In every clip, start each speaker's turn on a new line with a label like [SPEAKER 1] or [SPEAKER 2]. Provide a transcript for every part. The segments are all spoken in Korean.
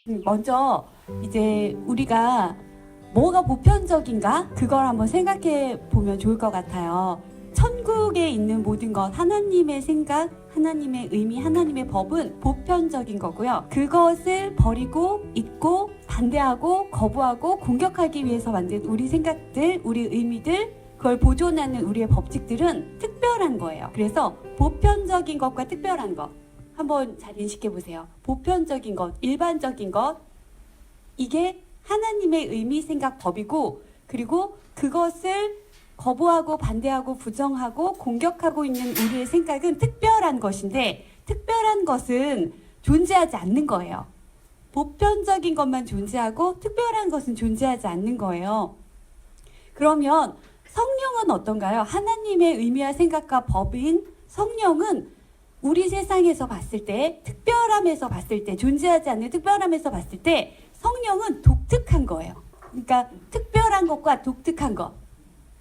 [SPEAKER 1] 먼저 이제 우리가 뭐가 보편적인가? 그걸 한번 생각해 보면 좋을 것 같아요. 천국에 있는 모든 것, 하나님의 생각, 하나님의 의미, 하나님의 법은 보편적인 거고요. 그것을 버리고 잊고 반대하고 거부하고 공격하기 위해서 만든 우리 생각들, 우리 의미들, 그걸 보존하는 우리의 법칙들은 특별한 거예요. 그래서 보편적인 것과 특별한 것 한번 잘 인식해 보세요. 보편적인 것, 일반적인 것, 이게 하나님의 의미, 생각, 법이고, 그리고 그것을 거부하고 반대하고 부정하고 공격하고 있는 우리의 생각은 특별한 것인데, 특별한 것은 존재하지 않는 거예요. 보편적인 것만 존재하고 특별한 것은 존재하지 않는 거예요. 그러면 성령은 어떤가요? 하나님의 의미와 생각과 법인 성령은 우리 세상에서 봤을 때, 특별함에서 봤을 때, 존재하지 않는 특별함에서 봤을 때 성령은 독특한 거예요. 그러니까 특별한 것과 독특한 것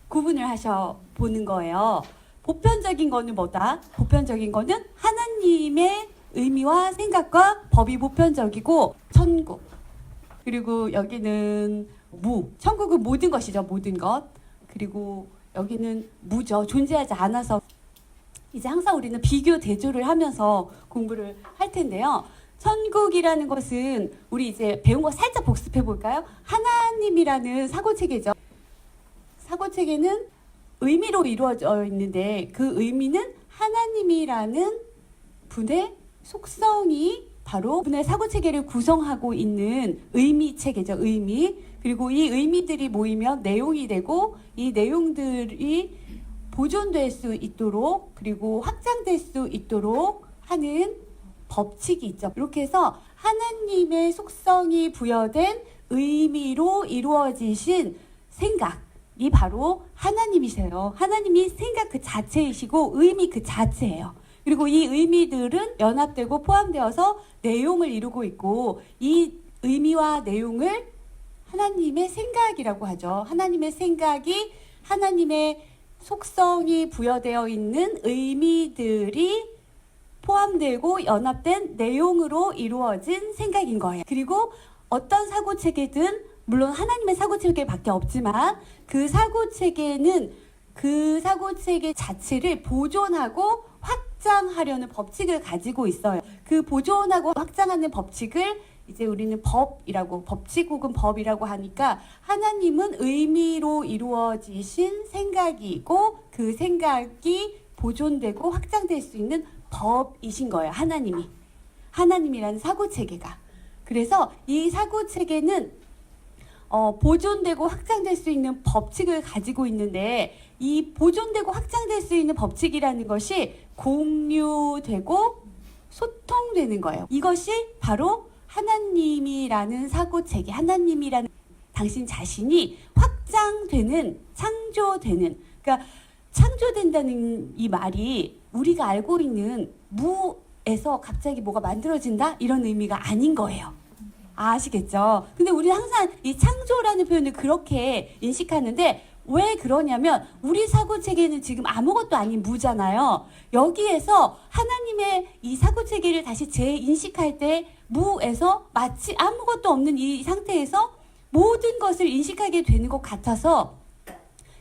[SPEAKER 1] 구분을 하셔 보는 거예요. 보편적인 거는 뭐다? 보편적인 거는 하나님의 의미와 생각과 법이 보편적이고, 천국, 그리고 여기는 무, 천국은 모든 것이죠. 모든 것. 그리고 여기는 무죠. 존재하지 않아서. 이제 항상 우리는 비교 대조를 하면서 공부를 할 텐데요. 천국이라는 것은 우리 이제 배운 거 살짝 복습해 볼까요? 하나님이라는 사고체계죠. 사고체계는 의미로 이루어져 있는데, 그 의미는 하나님이라는 분의 속성이 바로 분의 사고체계를 구성하고 있는 의미체계죠. 의미. 그리고 이 의미들이 모이면 내용이 되고, 이 내용들이 보존될 수 있도록, 그리고 확장될 수 있도록 하는 법칙이 있죠. 이렇게 해서 하나님의 속성이 부여된 의미로 이루어지신 생각이 바로 하나님이세요. 하나님이 생각 그 자체이시고 의미 그 자체예요. 그리고 이 의미들은 연합되고 포함되어서 내용을 이루고 있고, 이 의미와 내용을 하나님의 생각이라고 하죠. 하나님의 생각이 하나님의 속성이 부여되어 있는 의미들이 포함되고 연합된 내용으로 이루어진 생각인 거예요. 그리고 어떤 사고체계든, 물론 하나님의 사고체계밖에 없지만, 그 사고체계는 그 사고체계 자체를 보존하고 확장하려는 법칙을 가지고 있어요. 그 보존하고 확장하는 법칙을 이제 우리는 법이라고, 법칙 혹은 법이라고 하니까, 하나님은 의미로 이루어지신 생각이고 그 생각이 보존되고 확장될 수 있는 법이신 거예요. 하나님이라는 사고체계가. 그래서 이 사고체계는 보존되고 확장될 수 있는 법칙을 가지고 있는데, 이 보존되고 확장될 수 있는 법칙이라는 것이 공유되고 소통되는 거예요. 이것이 바로 하나님이라는 사고체계, 하나님이라는 당신 자신이 확장되는, 창조되는, 그러니까 창조된다는 이 말이 우리가 알고 있는 무에서 갑자기 뭐가 만들어진다? 이런 의미가 아닌 거예요. 아시겠죠? 근데 우리는 항상 이 창조라는 표현을 그렇게 인식하는데, 왜 그러냐면 우리 사고체계는 지금 아무것도 아닌 무잖아요. 여기에서 하나님의 이 사고체계를 다시 재인식할 때 무에서 마치 아무것도 없는 이 상태에서 모든 것을 인식하게 되는 것 같아서,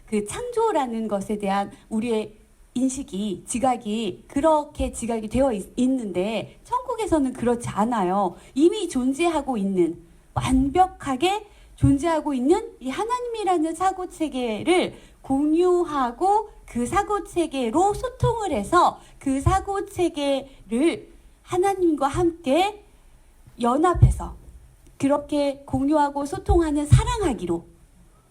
[SPEAKER 1] 그 창조라는 것에 대한 우리의 인식이, 지각이 그렇게 지각이 되어 있는데, 천국에서는 그렇지 않아요. 이미 존재하고 있는, 완벽하게 존재하고 있는 이 하나님이라는 사고체계를 공유하고 그 사고체계로 소통을 해서 그 사고체계를 하나님과 함께 연합해서 그렇게 공유하고 소통하는, 사랑하기로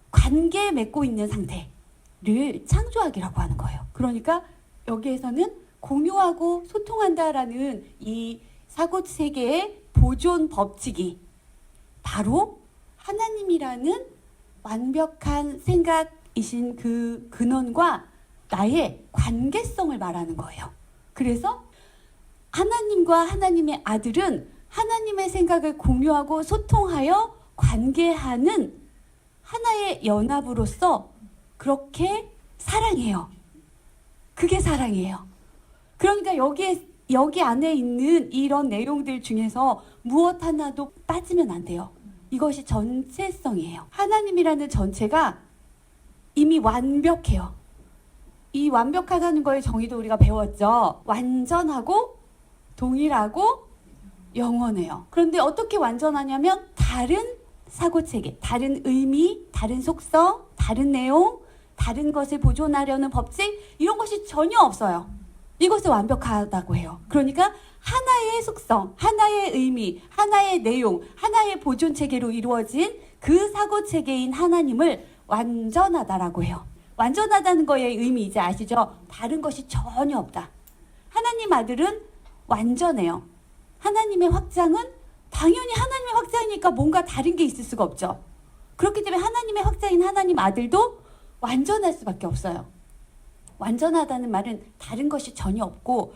[SPEAKER 1] 관계 맺고 있는 상태를 창조하기라고 하는 거예요. 그러니까 여기에서는 공유하고 소통한다라는 이 사고체계의 보존 법칙이 바로 하나님이라는 완벽한 생각이신 그 근원과 나의 관계성을 말하는 거예요. 그래서 하나님과 하나님의 아들은 하나님의 생각을 공유하고 소통하여 관계하는 하나의 연합으로서 그렇게 사랑해요. 그게 사랑이에요. 그러니까 여기에 여기 안에 있는 이런 내용들 중에서 무엇 하나도 빠지면 안 돼요. 이것이 전체성이에요. 하나님이라는 전체가 이미 완벽해요. 이 완벽하다는 거의 정의도 우리가 배웠죠. 완전하고 동일하고 영원해요. 그런데 어떻게 완전하냐면 다른 사고체계, 다른 의미, 다른 속성, 다른 내용, 다른 것을 보존하려는 법칙 이런 것이 전혀 없어요. 이것을 완벽하다고 해요. 그러니까 하나의 속성, 하나의 의미, 하나의 내용, 하나의 보존체계로 이루어진 그 사고체계인 하나님을 완전하다라고 해요. 완전하다는 거의 의미 이제 아시죠? 다른 것이 전혀 없다. 하나님 아들은 완전해요. 하나님의 확장은 당연히 하나님의 확장이니까 뭔가 다른 게 있을 수가 없죠. 그렇기 때문에 하나님의 확장인 하나님 아들도 완전할 수밖에 없어요. 완전하다는 말은 다른 것이 전혀 없고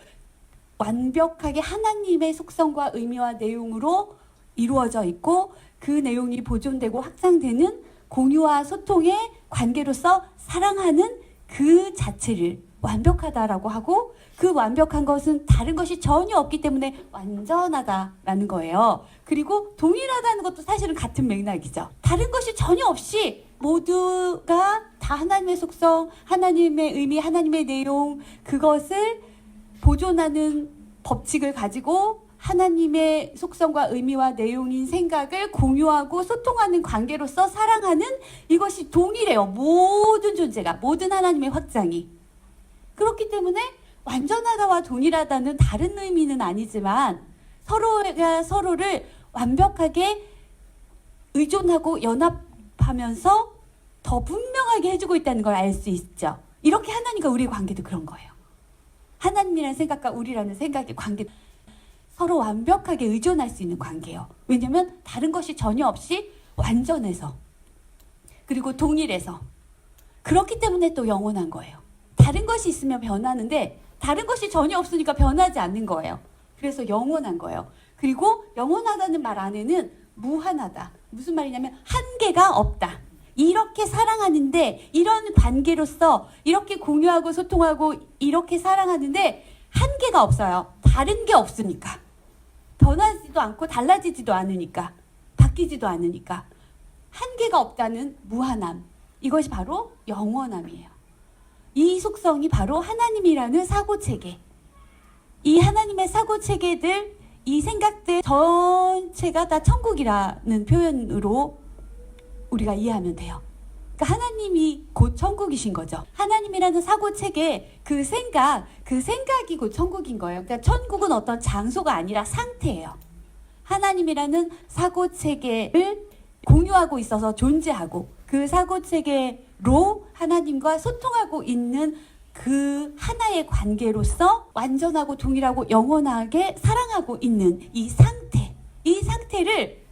[SPEAKER 1] 완벽하게 하나님의 속성과 의미와 내용으로 이루어져 있고 그 내용이 보존되고 확장되는 공유와 소통의 관계로서 사랑하는 그 자체를 완벽하다라고 하고 그 완벽한 것은 다른 것이 전혀 없기 때문에 완전하다라는 거예요. 그리고 동일하다는 것도 사실은 같은 맥락이죠. 다른 것이 전혀 없이 모두가 다 하나님의 속성, 하나님의 의미, 하나님의 내용 그것을 보존하는 법칙을 가지고 하나님의 속성과 의미와 내용인 생각을 공유하고 소통하는 관계로서 사랑하는 이것이 동일해요. 모든 존재가, 모든 하나님의 확장이. 그렇기 때문에 완전하다와 동일하다는 다른 의미는 아니지만 서로가 서로를 완벽하게 의존하고 연합하면서 더 분명하게 해주고 있다는 걸 알 수 있죠. 이렇게 하나님과 우리의 관계도 그런 거예요. 하나님이라는 생각과 우리라는 생각의 관계 서로 완벽하게 의존할 수 있는 관계예요. 왜냐하면 다른 것이 전혀 없이 완전해서 그리고 동일해서 그렇기 때문에 또 영원한 거예요. 다른 것이 있으면 변하는데 다른 것이 전혀 없으니까 변하지 않는 거예요. 그래서 영원한 거예요. 그리고 영원하다는 말 안에는 무한하다. 무슨 말이냐면 한계가 없다. 이렇게 사랑하는데 이런 관계로서 이렇게 공유하고 소통하고 이렇게 사랑하는데 한계가 없어요. 다른 게 없으니까. 변하지도 않고 달라지지도 않으니까. 바뀌지도 않으니까. 한계가 없다는 무한함. 이것이 바로 영원함이에요. 이 속성이 바로 하나님이라는 사고체계. 이 하나님의 사고체계들, 이 생각들 전체가 다 천국이라는 표현으로 우리가 이해하면 돼요. 그러니까 하나님이 곧 천국이신 거죠. 하나님이라는 사고체계, 그 생각이 곧 천국인 거예요. 그러니까 천국은 어떤 장소가 아니라 상태예요. 하나님이라는 사고체계를 공유하고 있어서 존재하고 그 사고체계로 하나님과 소통하고 있는 그 하나의 관계로서 완전하고 동일하고 영원하게 사랑하고 있는 이 상태를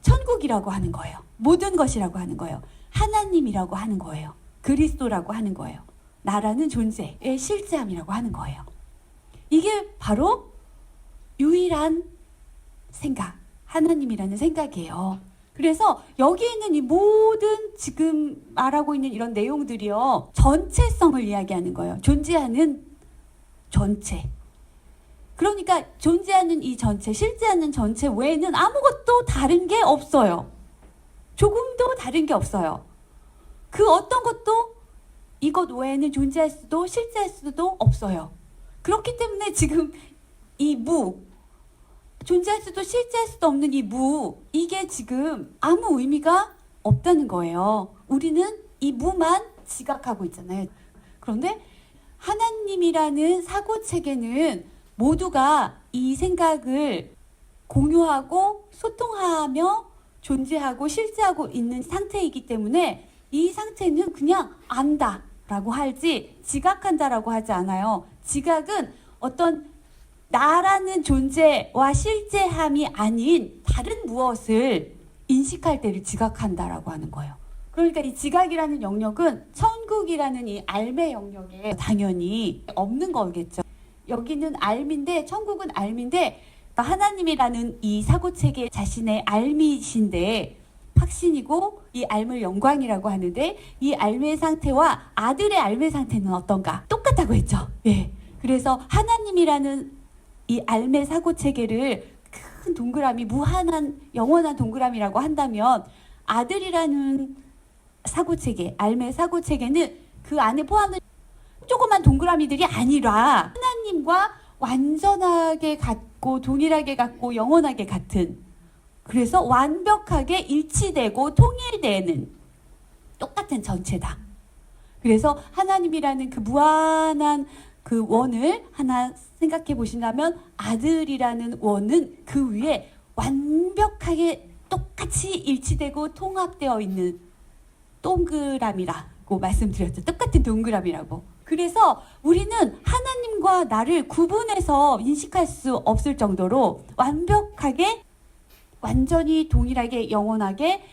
[SPEAKER 1] 천국이라고 하는 거예요. 모든 것이라고 하는 거예요. 하나님이라고 하는 거예요. 그리스도라고 하는 거예요. 나라는 존재의 실제함이라고 하는 거예요. 이게 바로 유일한 생각, 하나님이라는 생각이에요. 그래서 여기 있는 이 모든 지금 말하고 있는 이런 내용들이요. 전체성을 이야기하는 거예요. 존재하는 전체. 그러니까 존재하는 이 전체, 실제하는 전체 외에는 아무것도 다른 게 없어요. 조금도 다른 게 없어요. 그 어떤 것도 이것 외에는 존재할 수도 실제할 수도 없어요. 그렇기 때문에 지금 이 존재할 수도 실제할 수도 없는 이 이게 지금 아무 의미가 없다는 거예요. 우리는 이 무만 지각하고 있잖아요. 그런데 하나님이라는 사고체계는 모두가 이 생각을 공유하고 소통하며 존재하고 실제하고 있는 상태이기 때문에 이 상태는 그냥 안다라고 할지 지각한다라고 하지 않아요. 지각은 어떤 나라는 존재와 실제함이 아닌 다른 무엇을 인식할 때를 지각한다라고 하는 거예요. 그러니까 이 지각이라는 영역은 천국이라는 이 알매 영역에 당연히 없는 거겠죠. 여기는 알미인데 천국은 알미인데 하나님이라는 이 사고체계 자신의 알미신데 확신이고 이 알물 영광이라고 하는데 이 알매 상태와 아들의 알매 상태는 어떤가? 똑같다고 했죠. 예. 그래서 하나님이라는 이 알매 사고 체계를 큰 동그라미, 무한한 영원한 동그라미라고 한다면 아들이라는 사고 체계, 알매 사고 체계는 그 안에 포함된 조그만 동그라미들이 아니라 하나님과 완전하게 같고 동일하게 같고 영원하게 같은, 그래서 완벽하게 일치되고 통일되는 똑같은 전체다. 그래서 하나님이라는 그 무한한 그 원을 하나 생각해 보신다면 아들이라는 원은 그 위에 완벽하게 똑같이 일치되고 통합되어 있는 동그라미라고 말씀드렸죠. 똑같은 동그라미라고. 그래서 우리는 하나님과 나를 구분해서 인식할 수 없을 정도로 완벽하게 완전히 동일하게 영원하게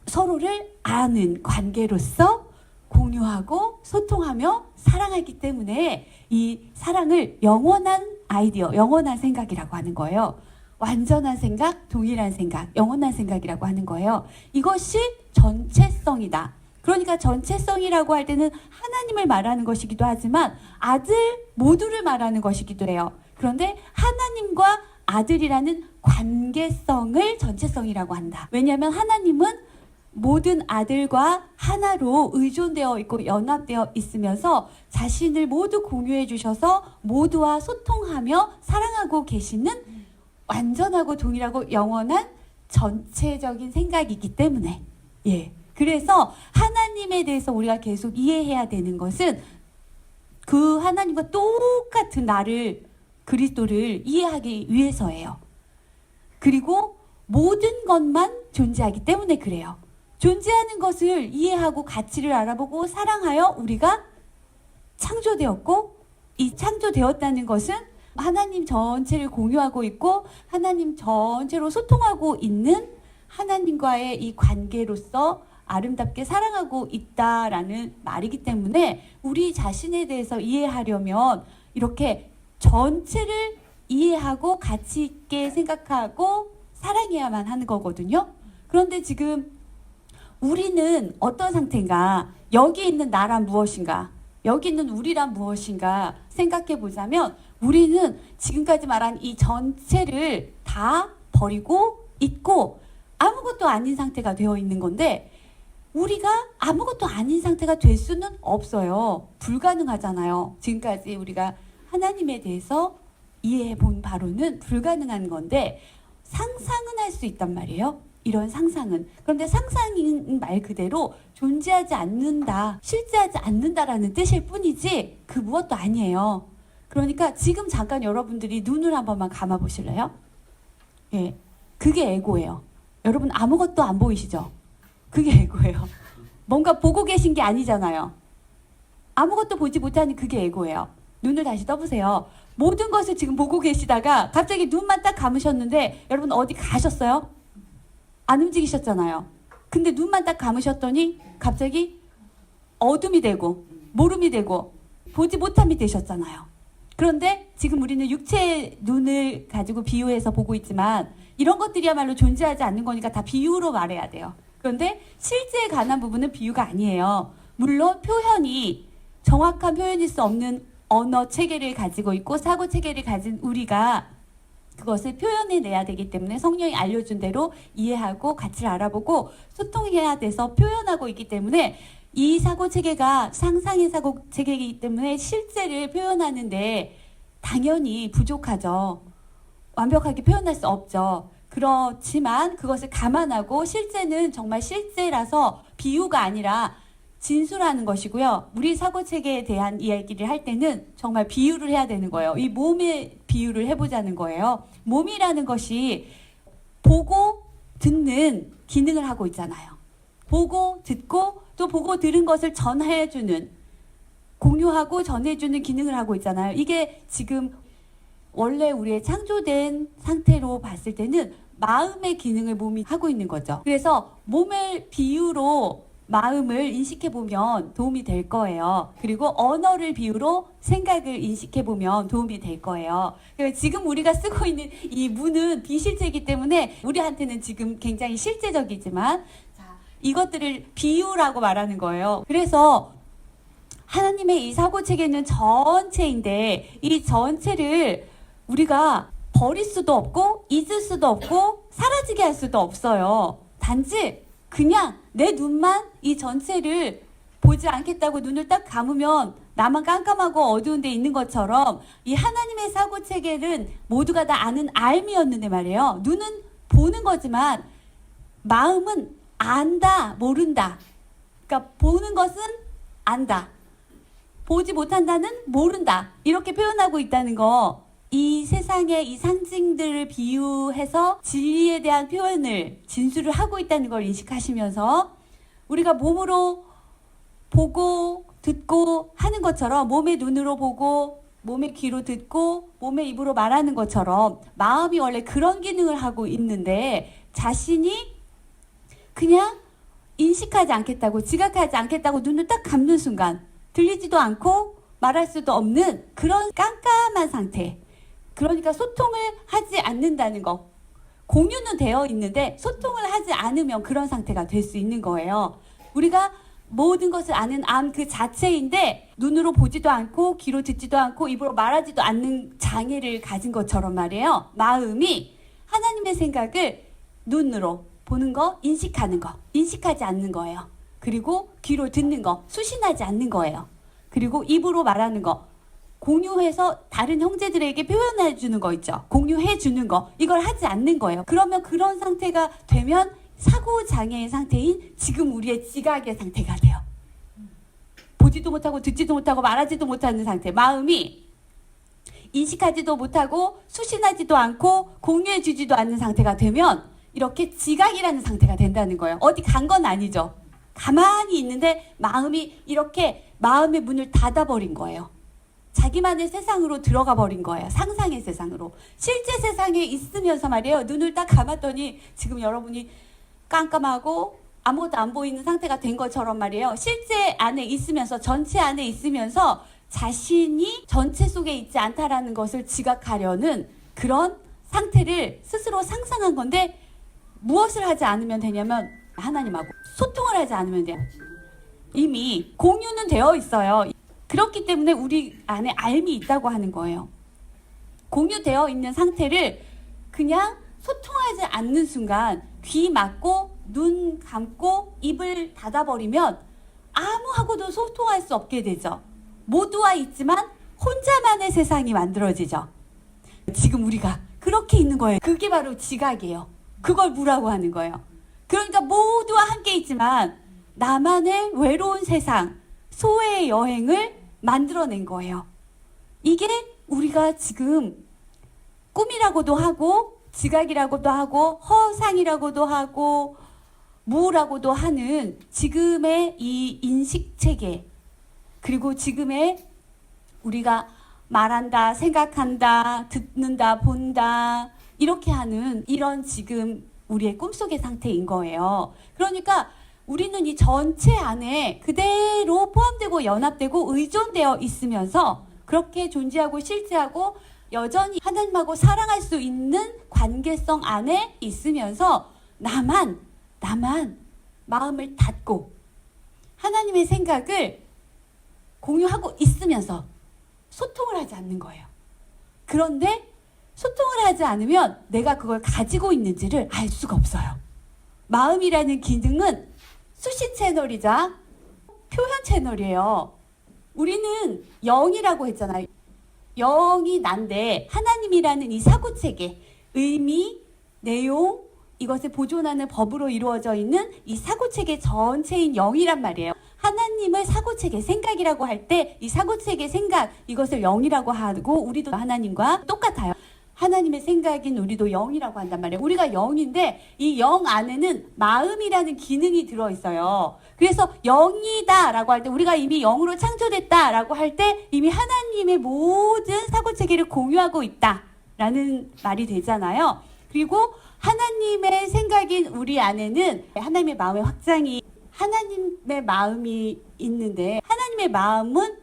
[SPEAKER 1] 서로를 아는 관계로서 공유하고 소통하며 사랑하기 때문에 이 사랑을 영원한 아이디어, 영원한 생각이라고 하는 거예요. 완전한 생각, 동일한 생각, 영원한 생각이라고 하는 거예요. 이것이 전체성이다. 그러니까 전체성이라고 할 때는 하나님을 말하는 것이기도 하지만 아들 모두를 말하는 것이기도 해요. 그런데 하나님과 아들이라는 관계성을 전체성이라고 한다. 왜냐하면 하나님은 모든 아들과 하나로 의존되어 있고 연합되어 있으면서 자신을 모두 공유해 주셔서 모두와 소통하며 사랑하고 계시는 완전하고 동일하고 영원한 전체적인 생각이기 때문에, 예. 그래서 하나님에 대해서 우리가 계속 이해해야 되는 것은 그 하나님과 똑같은 나를, 그리스도를 이해하기 위해서예요. 그리고 모든 것만 존재하기 때문에 그래요. 존재하는 것을 이해하고 가치를 알아보고 사랑하여 우리가 창조되었고, 이 창조되었다는 것은 하나님 전체를 공유하고 있고 하나님 전체로 소통하고 있는 하나님과의 이 관계로서 아름답게 사랑하고 있다라는 말이기 때문에 우리 자신에 대해서 이해하려면 이렇게 전체를 이해하고 가치 있게 생각하고 사랑해야만 하는 거거든요. 그런데 지금 우리는 어떤 상태인가? 여기 있는 나란 무엇인가? 여기 있는 우리란 무엇인가 생각해 보자면 우리는 지금까지 말한 이 전체를 다 버리고 있고 아무것도 아닌 상태가 되어 있는 건데, 우리가 아무것도 아닌 상태가 될 수는 없어요. 불가능하잖아요. 지금까지 우리가 하나님에 대해서 이해해 본 바로는 불가능한 건데 상상은 할 수 있단 말이에요. 이런 상상은. 그런데 상상인 말 그대로 존재하지 않는다, 실제하지 않는다라는 뜻일 뿐이지 그 무엇도 아니에요. 그러니까 지금 잠깐 여러분들이 눈을 한 번만 감아 보실래요? 예, 그게 에고예요. 여러분 아무것도 안 보이시죠? 그게 에고예요. 뭔가 보고 계신 게 아니잖아요. 아무것도 보지 못하는 그게 에고예요. 눈을 다시 떠보세요. 모든 것을 지금 보고 계시다가 갑자기 눈만 딱 감으셨는데 여러분 어디 가셨어요? 안 움직이셨잖아요. 근데 눈만 딱 감으셨더니 갑자기 어둠이 되고 모름이 되고 보지 못함이 되셨잖아요. 그런데 지금 우리는 육체의 눈을 가지고 비유해서 보고 있지만 이런 것들이야말로 존재하지 않는 거니까 다 비유로 말해야 돼요. 그런데 실제에 관한 부분은 비유가 아니에요. 물론 표현이 정확한 표현일 수 없는 언어 체계를 가지고 있고 사고 체계를 가진 우리가 그것을 표현해내야 되기 때문에 성령이 알려준 대로 이해하고 가치를 알아보고 소통해야 돼서 표현하고 있기 때문에 이 사고 체계가 상상의 사고 체계이기 때문에 실제를 표현하는데 당연히 부족하죠. 완벽하게 표현할 수 없죠. 그렇지만 그것을 감안하고 실제는 정말 실제라서 비유가 아니라 진수라는 것이고요. 우리 사고체계에 대한 이야기를 할 때는 정말 비유를 해야 되는 거예요. 이 몸의 비유를 해보자는 거예요. 몸이라는 것이 보고 듣는 기능을 하고 있잖아요. 보고 듣고 또 보고 들은 것을 전해주는, 공유하고 전해주는 기능을 하고 있잖아요. 이게 지금 원래 우리의 창조된 상태로 봤을 때는 마음의 기능을 몸이 하고 있는 거죠. 그래서 몸을 비유로 마음을 인식해보면 도움이 될 거예요. 그리고 언어를 비유로 생각을 인식해보면 도움이 될 거예요. 지금 우리가 쓰고 있는 이 문은 비실제이기 때문에 우리한테는 지금 굉장히 실제적이지만 이것들을 비유라고 말하는 거예요. 그래서 하나님의 이 사고체계는 전체인데 이 전체를 우리가 버릴 수도 없고 잊을 수도 없고 사라지게 할 수도 없어요. 단지 그냥 내 눈만 이 전체를 보지 않겠다고 눈을 딱 감으면 나만 깜깜하고 어두운 데 있는 것처럼 이 하나님의 사고 체계는 모두가 다 아는 알미였는데 말이에요. 눈은 보는 거지만 마음은 안다, 모른다. 그러니까 보는 것은 안다. 보지 못한다는 모른다. 이렇게 표현하고 있다는 거. 이 세상의 이 상징들을 비유해서 진리에 대한 표현을 진술을 하고 있다는 걸 인식하시면서 우리가 몸으로 보고 듣고 하는 것처럼 몸의 눈으로 보고 몸의 귀로 듣고 몸의 입으로 말하는 것처럼 마음이 원래 그런 기능을 하고 있는데 자신이 그냥 인식하지 않겠다고 지각하지 않겠다고 눈을 딱 감는 순간 들리지도 않고 말할 수도 없는 그런 깜깜한 상태. 그러니까 소통을 하지 않는다는 거. 공유는 되어 있는데 소통을 하지 않으면 그런 상태가 될 수 있는 거예요. 우리가 모든 것을 아는 암 그 자체인데 눈으로 보지도 않고 귀로 듣지도 않고 입으로 말하지도 않는 장애를 가진 것처럼 말이에요. 마음이 하나님의 생각을 눈으로 보는 거, 인식하는 거, 인식하지 않는 거예요. 그리고 귀로 듣는 거, 수신하지 않는 거예요. 그리고 입으로 말하는 거, 공유해서 다른 형제들에게 표현해 주는 거 있죠. 공유해 주는 거, 이걸 하지 않는 거예요. 그러면 그런 상태가 되면 사고장애의 상태인 지금 우리의 지각의 상태가 돼요. 보지도 못하고 듣지도 못하고 말하지도 못하는 상태. 마음이 인식하지도 못하고 수신하지도 않고 공유해 주지도 않는 상태가 되면 이렇게 지각이라는 상태가 된다는 거예요. 어디 간 건 아니죠. 가만히 있는데 마음이 이렇게 마음의 문을 닫아버린 거예요. 자기만의 세상으로 들어가 버린 거예요. 상상의 세상으로. 실제 세상에 있으면서 말이에요. 눈을 딱 감았더니 지금 여러분이 깜깜하고 아무것도 안 보이는 상태가 된 것처럼 말이에요. 실제 안에 있으면서 전체 안에 있으면서 자신이 전체 속에 있지 않다라는 것을 지각하려는 그런 상태를 스스로 상상한 건데 무엇을 하지 않으면 되냐면 하나님하고 소통을 하지 않으면 돼요. 이미 공유는 되어 있어요. 그렇기 때문에 우리 안에 알미 있다고 하는 거예요. 공유되어 있는 상태를 그냥 소통하지 않는 순간 귀 막고 눈 감고 입을 닫아버리면 아무하고도 소통할 수 없게 되죠. 모두와 있지만 혼자만의 세상이 만들어지죠. 지금 우리가 그렇게 있는 거예요. 그게 바로 지각이에요. 그걸 무라고 하는 거예요. 그러니까 모두와 함께 있지만 나만의 외로운 세상, 소외의 여행을 만들어낸 거예요. 이게 우리가 지금 꿈이라고도 하고 지각이라고도 하고 허상이라고도 하고 무라고도 하는 지금의 이 인식체계, 그리고 지금의 우리가 말한다, 생각한다, 듣는다, 본다 이렇게 하는 이런 지금 우리의 꿈속의 상태인 거예요. 그러니까 우리는 이 전체 안에 그대로 포함되고 연합되고 의존되어 있으면서 그렇게 존재하고 실제하고 여전히 하나님하고 사랑할 수 있는 관계성 안에 있으면서 나만 마음을 닫고 하나님의 생각을 공유하고 있으면서 소통을 하지 않는 거예요. 그런데 소통을 하지 않으면 내가 그걸 가지고 있는지를 알 수가 없어요. 마음이라는 기능은 수신 채널이자 표현 채널이에요. 우리는 영이라고 했잖아요. 영이 난데 하나님이라는 이 사고체계, 의미, 내용, 이것을 보존하는 법으로 이루어져 있는 이 사고체계 전체인 영이란 말이에요. 하나님을 사고체계, 생각이라고 할 때 이 사고체계 생각, 이것을 영이라고 하고 우리도 하나님과 똑같아요. 하나님의 생각인 우리도 영이라고 한단 말이에요. 우리가 영인데 이 영 안에는 마음이라는 기능이 들어있어요. 그래서 영이다 라고 할 때 우리가 이미 영으로 창조됐다 라고 할 때 이미 하나님의 모든 사고체계를 공유하고 있다 라는 말이 되잖아요. 그리고 하나님의 생각인 우리 안에는 하나님의 마음의 확장이 하나님의 마음이 있는데 하나님의 마음은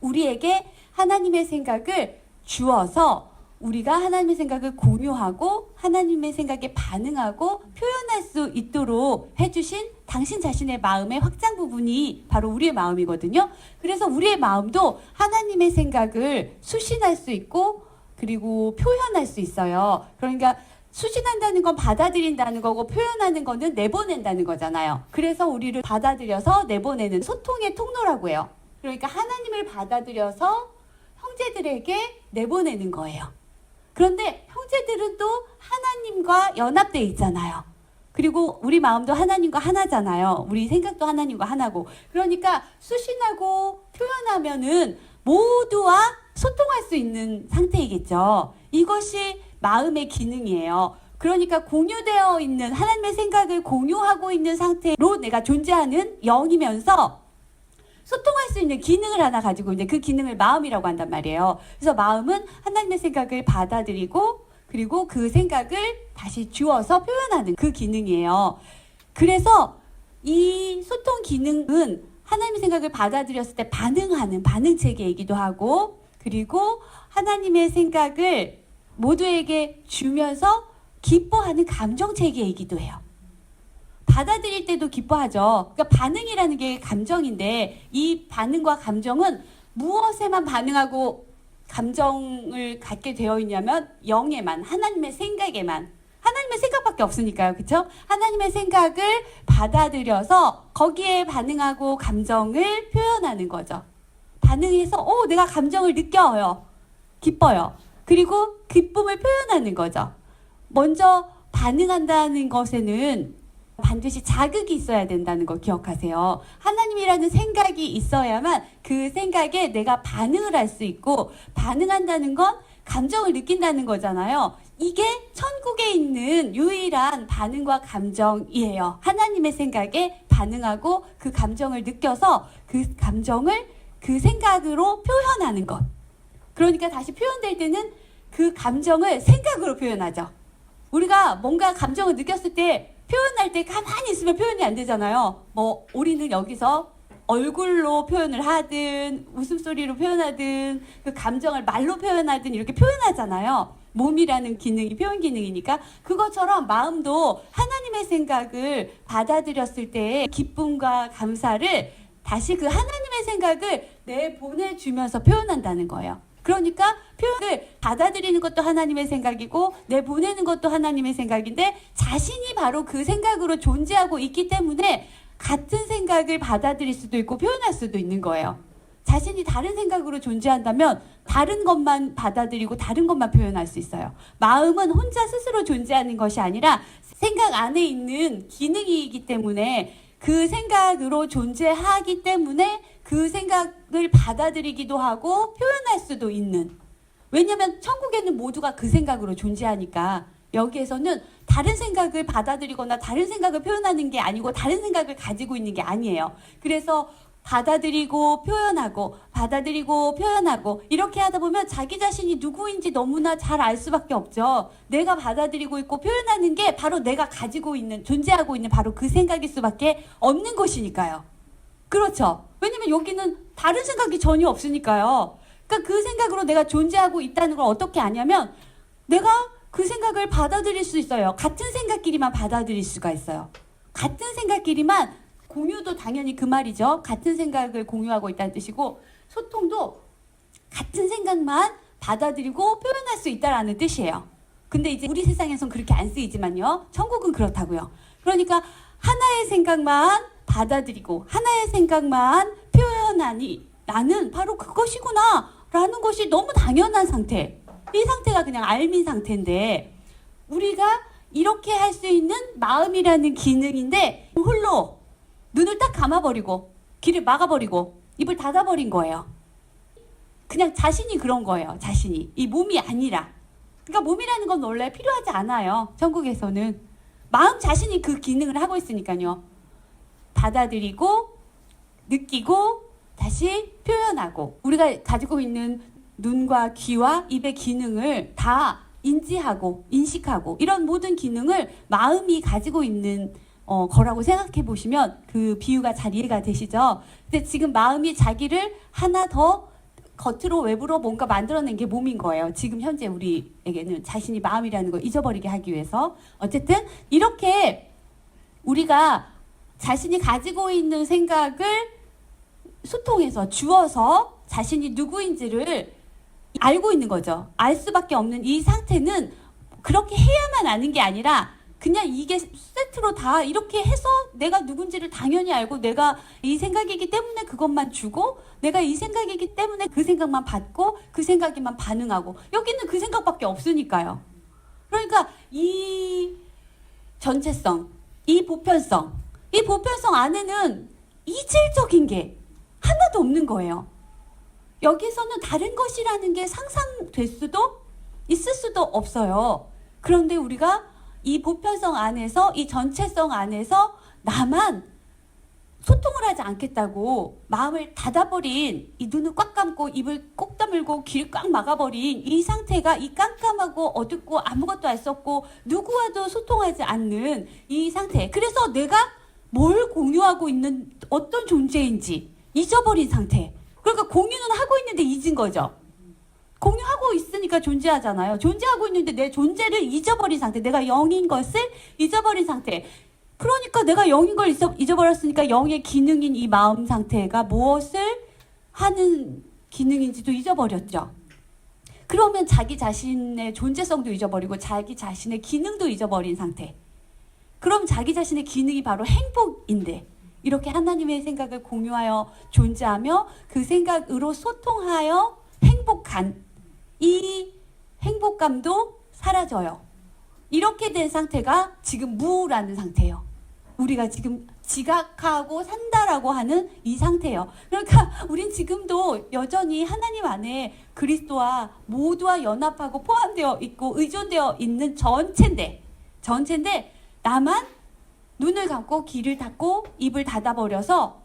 [SPEAKER 1] 우리에게 하나님의 생각을 주어서 우리가 하나님의 생각을 공유하고 하나님의 생각에 반응하고 표현할 수 있도록 해주신 당신 자신의 마음의 확장 부분이 바로 우리의 마음이거든요. 그래서 우리의 마음도 하나님의 생각을 수신할 수 있고 그리고 표현할 수 있어요. 그러니까 수신한다는 건 받아들인다는 거고 표현하는 거는 내보낸다는 거잖아요. 그래서 우리를 받아들여서 내보내는 소통의 통로라고 해요. 그러니까 하나님을 받아들여서 형제들에게 내보내는 거예요. 그런데 형제들은 또 하나님과 연합되어 있잖아요. 그리고 우리 마음도 하나님과 하나잖아요. 우리 생각도 하나님과 하나고. 그러니까 수신하고 표현하면은 모두와 소통할 수 있는 상태이겠죠. 이것이 마음의 기능이에요. 그러니까 공유되어 있는 하나님의 생각을 공유하고 있는 상태로 내가 존재하는 영이면서 소통할 수 있는 기능을 하나 가지고 있는데 그 기능을 마음이라고 한단 말이에요. 그래서 마음은 하나님의 생각을 받아들이고 그리고 그 생각을 다시 주어서 표현하는 그 기능이에요. 그래서 이 소통 기능은 하나님의 생각을 받아들였을 때 반응하는 반응체계이기도 하고 그리고 하나님의 생각을 모두에게 주면서 기뻐하는 감정체계이기도 해요. 받아들일 때도 기뻐하죠. 그러니까 반응이라는 게 감정인데 이 반응과 감정은 무엇에만 반응하고 감정을 갖게 되어 있냐면 영에만, 하나님의 생각에만. 하나님의 생각밖에 없으니까요. 그렇죠? 하나님의 생각을 받아들여서 거기에 반응하고 감정을 표현하는 거죠. 반응해서 내가 감정을 느껴요. 기뻐요. 그리고 기쁨을 표현하는 거죠. 먼저 반응한다는 것에는 반드시 자극이 있어야 된다는 거 기억하세요. 하나님이라는 생각이 있어야만 그 생각에 내가 반응을 할 수 있고 반응한다는 건 감정을 느낀다는 거잖아요. 이게 천국에 있는 유일한 반응과 감정이에요. 하나님의 생각에 반응하고 그 감정을 느껴서 그 감정을 그 생각으로 표현하는 것. 그러니까 다시 표현될 때는 그 감정을 생각으로 표현하죠. 우리가 뭔가 감정을 느꼈을 때 표현할 때 가만히 있으면 표현이 안 되잖아요. 우리는 여기서 얼굴로 표현을 하든 웃음소리로 표현하든 그 감정을 말로 표현하든 이렇게 표현하잖아요. 몸이라는 기능이 표현 기능이니까 그것처럼 마음도 하나님의 생각을 받아들였을 때의 기쁨과 감사를 다시 그 하나님의 생각을 내보내주면서 표현한다는 거예요. 그러니까 표현을 받아들이는 것도 하나님의 생각이고 내보내는 것도 하나님의 생각인데 자신이 바로 그 생각으로 존재하고 있기 때문에 같은 생각을 받아들일 수도 있고 표현할 수도 있는 거예요. 자신이 다른 생각으로 존재한다면 다른 것만 받아들이고 다른 것만 표현할 수 있어요. 마음은 혼자 스스로 존재하는 것이 아니라 생각 안에 있는 기능이기 때문에 그 생각으로 존재하기 때문에 그 생각을 받아들이기도 하고 표현할 수도 있는. 왜냐하면 천국에는 모두가 그 생각으로 존재하니까 여기에서는 다른 생각을 받아들이거나 다른 생각을 표현하는 게 아니고 다른 생각을 가지고 있는 게 아니에요. 그래서 받아들이고 표현하고 받아들이고 표현하고 이렇게 하다 보면 자기 자신이 누구인지 너무나 잘 알 수밖에 없죠. 내가 받아들이고 있고 표현하는 게 바로 내가 가지고 있는 존재하고 있는 바로 그 생각일 수밖에 없는 것이니까요. 그렇죠. 왜냐면 여기는 다른 생각이 전혀 없으니까요. 그러니까 그 생각으로 내가 존재하고 있다는 걸 어떻게 아냐면 내가 그 생각을 받아들일 수 있어요. 같은 생각끼리만 받아들일 수가 있어요. 같은 생각끼리만 공유도 당연히 그 말이죠. 같은 생각을 공유하고 있다는 뜻이고 소통도 같은 생각만 받아들이고 표현할 수 있다는 뜻이에요. 근데 이제 우리 세상에선 그렇게 안 쓰이지만요. 천국은 그렇다고요. 그러니까 하나의 생각만 받아들이고 하나의 생각만 표현하니 나는 바로 그것이구나 라는 것이 너무 당연한 상태. 이 상태가 그냥 알민 상태인데 우리가 이렇게 할 수 있는 마음이라는 기능인데 홀로 눈을 딱 감아버리고 귀를 막아버리고 입을 닫아버린 거예요. 그냥 자신이 그런 거예요. 자신이. 이 몸이 아니라. 그러니까 몸이라는 건 원래 필요하지 않아요. 천국에서는. 마음 자신이 그 기능을 하고 있으니까요. 받아들이고 느끼고 다시 표현하고 우리가 가지고 있는 눈과 귀와 입의 기능을 다 인지하고 인식하고 이런 모든 기능을 마음이 가지고 있는 거라고 생각해 보시면 그 비유가 잘 이해가 되시죠? 근데 지금 마음이 자기를 하나 더 겉으로 외부로 뭔가 만들어낸 게 몸인 거예요. 지금 현재 우리에게는 자신이 마음이라는 걸 잊어버리게 하기 위해서. 어쨌든 이렇게 우리가 자신이 가지고 있는 생각을 소통해서 주어서 자신이 누구인지를 알고 있는 거죠. 알 수밖에 없는 이 상태는 그렇게 해야만 아는 게 아니라 그냥 이게 세트로 다 이렇게 해서 내가 누군지를 당연히 알고 내가 이 생각이기 때문에 그것만 주고 내가 이 생각이기 때문에 그 생각만 받고 그 생각에만 반응하고 여기는 그 생각밖에 없으니까요. 그러니까 이 전체성, 이 보편성 안에는 이질적인 게 하나도 없는 거예요. 여기서는 다른 것이라는 게 상상될 수도 있을 수도 없어요. 그런데 우리가 이 보편성 안에서, 이 전체성 안에서 나만 소통을 하지 않겠다고 마음을 닫아버린, 이 눈을 꽉 감고 입을 꼭 다물고 귀를 꽉 막아버린 이 상태가, 이 깜깜하고 어둡고 아무것도 알 수 없고 누구와도 소통하지 않는 이 상태. 그래서 내가 뭘 공유하고 있는 어떤 존재인지 잊어버린 상태. 그러니까 공유는 하고 있는데 잊은 거죠. 공유하고 있으니까 존재하잖아요. 존재하고 있는데 내 존재를 잊어버린 상태. 내가 영인 것을 잊어버린 상태. 그러니까 내가 영인 걸 잊어버렸으니까 영의 기능인 이 마음 상태가 무엇을 하는 기능인지도 잊어버렸죠. 그러면 자기 자신의 존재성도 잊어버리고 자기 자신의 기능도 잊어버린 상태. 그럼 자기 자신의 기능이 바로 행복인데 이렇게 하나님의 생각을 공유하여 존재하며 그 생각으로 소통하여 행복한 이 행복감도 사라져요. 이렇게 된 상태가 지금 무라는 상태예요. 우리가 지금 지각하고 산다라고 하는 이 상태예요. 그러니까 우린 지금도 여전히 하나님 안에 그리스도와 모두와 연합하고 포함되어 있고 의존되어 있는 전체인데 나만 눈을 감고 귀를 닫고 입을 닫아버려서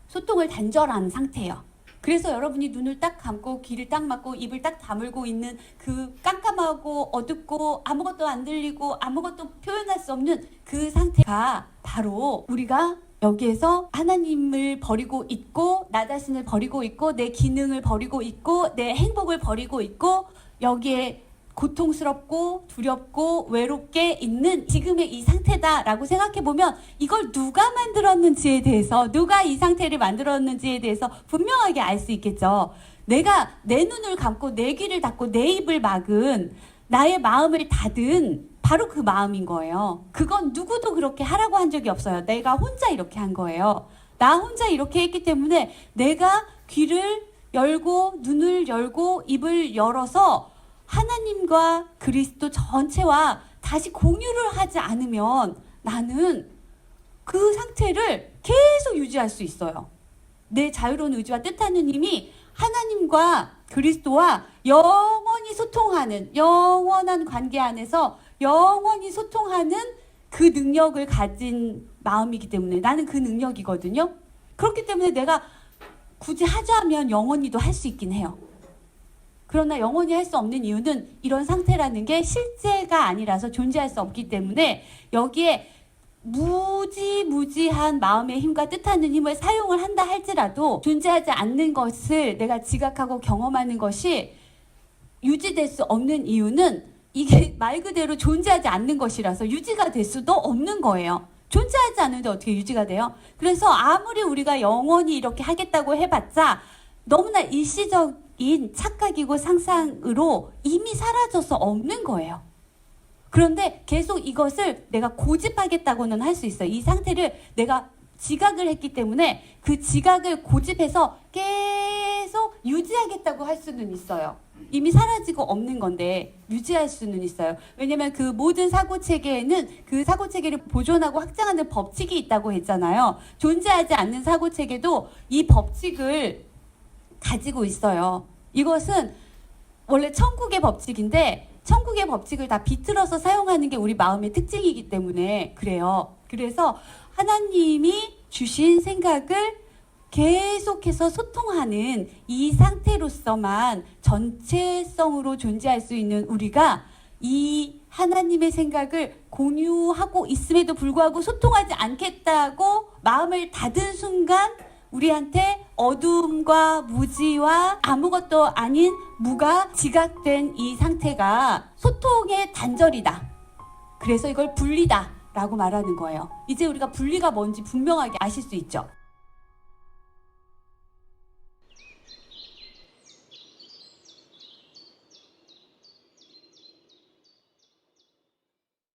[SPEAKER 1] 소통을 단절한 상태예요. 그래서 여러분이 눈을 딱 감고 귀를 딱 막고 입을 딱 다물고 있는 그 깜깜하고 어둡고 아무것도 안 들리고 아무것도 표현할 수 없는 그 상태가 바로 우리가 여기에서 하나님을 버리고 있고 나 자신을 버리고 있고 내 기능을 버리고 있고 내 행복을 버리고 있고 여기에 고통스럽고 두렵고 외롭게 있는 지금의 이 상태다라고 생각해보면 이걸 누가 만들었는지에 대해서 누가 이 상태를 만들었는지에 대해서 분명하게 알 수 있겠죠. 내가 내 눈을 감고 내 귀를 닫고 내 입을 막은 나의 마음을 닫은 바로 그 마음인 거예요. 그건 누구도 그렇게 하라고 한 적이 없어요. 내가 혼자 이렇게 한 거예요. 나 혼자 이렇게 했기 때문에 내가 귀를 열고 눈을 열고 입을 열어서 하나님과 그리스도 전체와 다시 공유를 하지 않으면 나는 그 상태를 계속 유지할 수 있어요. 내 자유로운 의지와 뜻하는 힘이 하나님과 그리스도와 영원히 소통하는 영원한 관계 안에서 영원히 소통하는 그 능력을 가진 마음이기 때문에 나는 그 능력이거든요. 그렇기 때문에 내가 굳이 하자면 영원히도 할 수 있긴 해요. 그러나 영원히 할 수 없는 이유는 이런 상태라는 게 실제가 아니라서 존재할 수 없기 때문에 여기에 무지무지한 마음의 힘과 뜻하는 힘을 사용을 한다 할지라도 존재하지 않는 것을 내가 지각하고 경험하는 것이 유지될 수 없는 이유는 이게 말 그대로 존재하지 않는 것이라서 유지가 될 수도 없는 거예요. 존재하지 않는데 어떻게 유지가 돼요? 그래서 아무리 우리가 영원히 이렇게 하겠다고 해봤자 너무나 일시적인 착각이고 상상으로 이미 사라져서 없는 거예요. 그런데 계속 이것을 내가 고집하겠다고는 할 수 있어요. 이 상태를 내가 지각을 했기 때문에 그 지각을 고집해서 계속 유지하겠다고 할 수는 있어요. 이미 사라지고 없는 건데 유지할 수는 있어요. 왜냐면 그 모든 사고체계에는 그 사고체계를 보존하고 확장하는 법칙이 있다고 했잖아요. 존재하지 않는 사고체계도 이 법칙을 가지고 있어요. 이것은 원래 천국의 법칙인데 천국의 법칙을 다 비틀어서 사용하는 게 우리 마음의 특징이기 때문에 그래요. 그래서 하나님이 주신 생각을 계속해서 소통하는 이 상태로서만 전체성으로 존재할 수 있는 우리가 이 하나님의 생각을 공유하고 있음에도 불구하고 소통하지 않겠다고 마음을 닫은 순간 우리한테 어두움과 무지와 아무것도 아닌 무가 지각된 이 상태가 소통의 단절이다. 그래서 이걸 분리다 라고 말하는 거예요. 이제 우리가 분리가 뭔지 분명하게 아실 수 있죠.